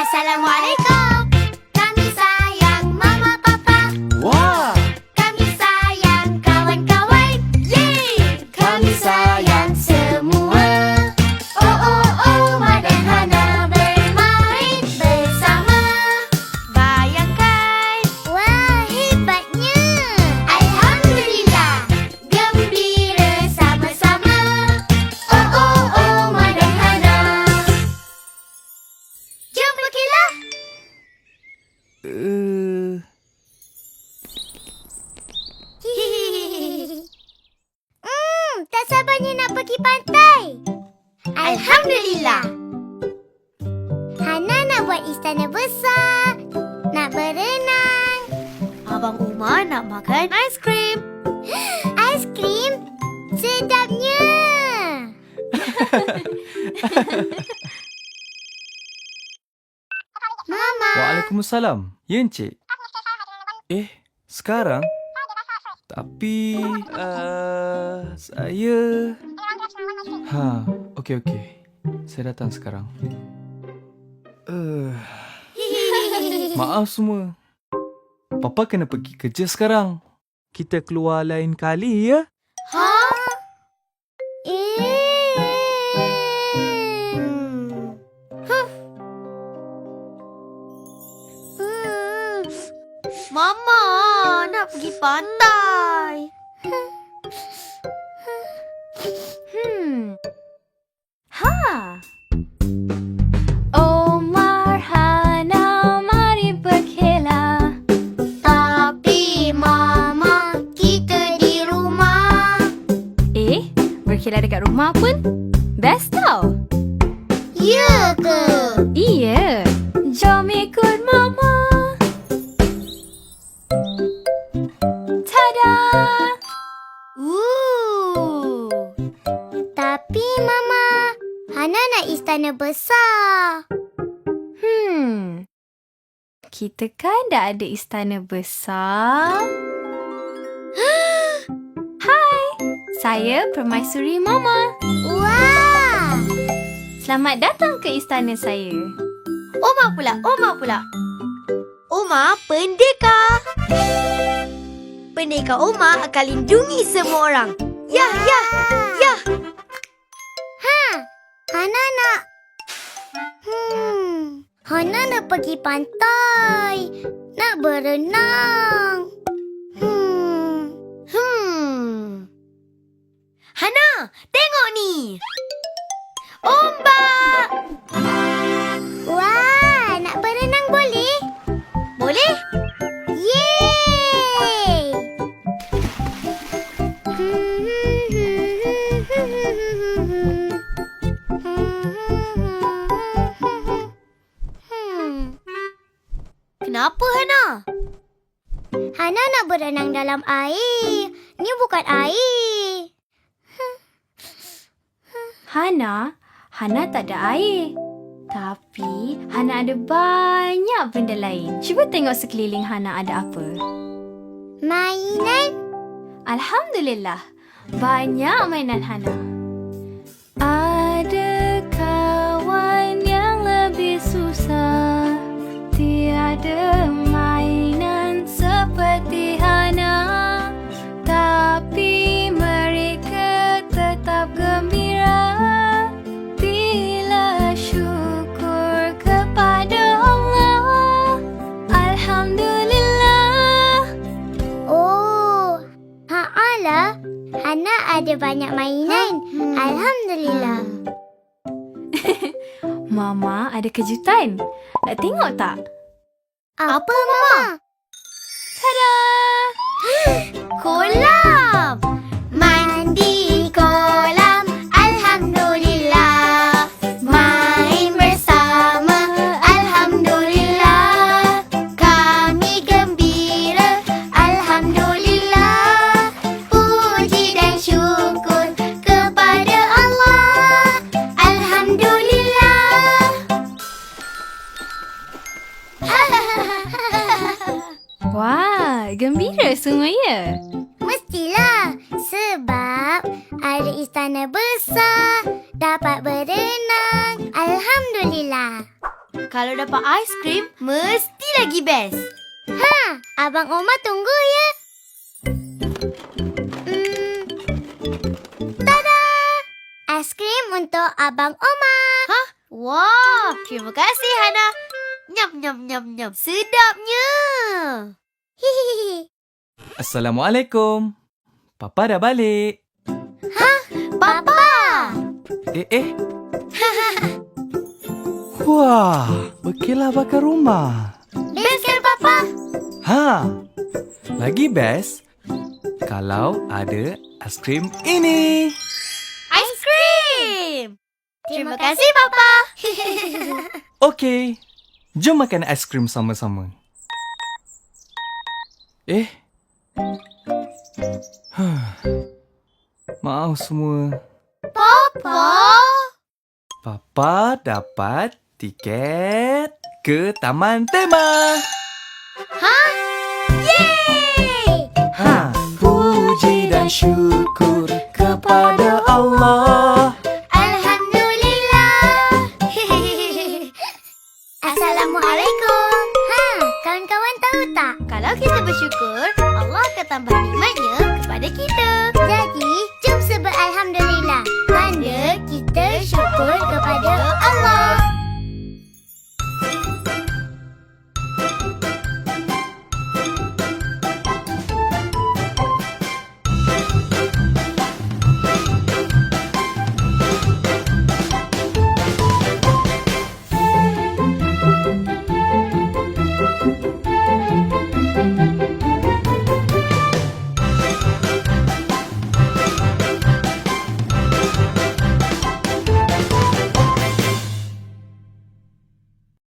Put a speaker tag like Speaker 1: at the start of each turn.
Speaker 1: Assalamualaikum. Kami sayang Mama Papa.
Speaker 2: Wah!
Speaker 1: Kami sayang kawan-kawan. Yeay! Kami sayang semua. Oh, oh, oh, Ma dan Hana bermain bersama. Bayangkan. Wah, hebatnya. Alhamdulillah. Gembira sama-sama. Oh, oh, oh, Ma dan Hana. Jom pergilah. Tak sabarnya nak pergi pantai. Alhamdulillah. Hana nak buat istana besar. Nak berenang. Abang Umar nak makan aiskrim. Aiskrim? Sedapnya. Mama.
Speaker 2: Waalaikumsalam. Ya, Encik? Sekarang? Tapi... saya... Okey. Saya datang sekarang. Maaf semua. Papa kena pergi kerja sekarang. Kita keluar lain kali, ya?
Speaker 1: Ha? Mama nak pergi pantai.
Speaker 3: Omar, Hana, mari berkelah.
Speaker 1: Tapi Mama, kita di rumah.
Speaker 3: Berkelah dekat rumah pun best tau.
Speaker 1: Ya ke?
Speaker 3: Iya, jom ikut Mama. Tada!
Speaker 1: Tapi Mama, Hana nak istana besar.
Speaker 3: Kita kan dah ada istana besar. Hai, saya Permaisuri Mama.
Speaker 1: Wah!
Speaker 3: Selamat datang ke istana saya.
Speaker 1: Oma pula. Oma pendekar. Pendekar Oma akan lindungi semua orang. Ya. Hana nak... Hana nak pergi pantai. Nak berenang. Hana, tengok ni. Ombak. Wah, nak berenang boleh? Boleh? Yeay! Kenapa, Hana? Hana nak berenang dalam air. Ni bukan air.
Speaker 3: Hana tak ada air. Tapi Hana ada banyak benda lain. Cuba tengok sekeliling Hana ada apa.
Speaker 1: Mainan?
Speaker 3: Alhamdulillah, banyak mainan Hana. Ada kawan yang lebih susah. Tiada mainan seperti Hana. Tapi mereka tetap gembira bila syukur kepada Allah. Alhamdulillah.
Speaker 1: Oh, ha'ala. Hana ada banyak mainan. Alhamdulillah.
Speaker 3: Mama ada kejutan. Nak tengok tak?
Speaker 1: Apa, Mama?
Speaker 3: Tada!
Speaker 1: Kolam! Mandi kolam. Alhamdulillah. Main bersama. Alhamdulillah. Kami gembira. Alhamdulillah. Puji dan syukur kepada Allah. Alhamdulillah.
Speaker 3: Wah, gembira semua ya?
Speaker 1: Mestilah, sebab ada istana besar, dapat berenang. Alhamdulillah.
Speaker 4: Kalau dapat aiskrim, mesti lagi best.
Speaker 1: Abang Omar tunggu ya. Tada! Aiskrim untuk Abang Omar.
Speaker 4: Wah, terima kasih Hana. Nyam, nyam, nyam, nyam. Sedapnya.
Speaker 1: Hihihi.
Speaker 2: Assalamualaikum. Papa dah balik.
Speaker 4: Papa.
Speaker 2: Eh. Wah, bekillah bakar rumah.
Speaker 4: Best kan, Papa?
Speaker 2: Ha, lagi best kalau ada aiskrim ini.
Speaker 4: Aiskrim. Terima kasih, Papa.
Speaker 2: Okey, jom makan aiskrim sama-sama. Maaf semua.
Speaker 4: Papa.
Speaker 2: Papa dapat tiket ke Taman Tema.
Speaker 1: Yeay!
Speaker 2: Puji dan syukur kepada Allah.
Speaker 1: Alhamdulillah. Assalamualaikum. Kawan-kawan tahu tak?
Speaker 4: Kalau kita bersyukur, Allah akan tambah nikmatnya kepada kita.
Speaker 1: Jadi, jom sebut Alhamdulillah.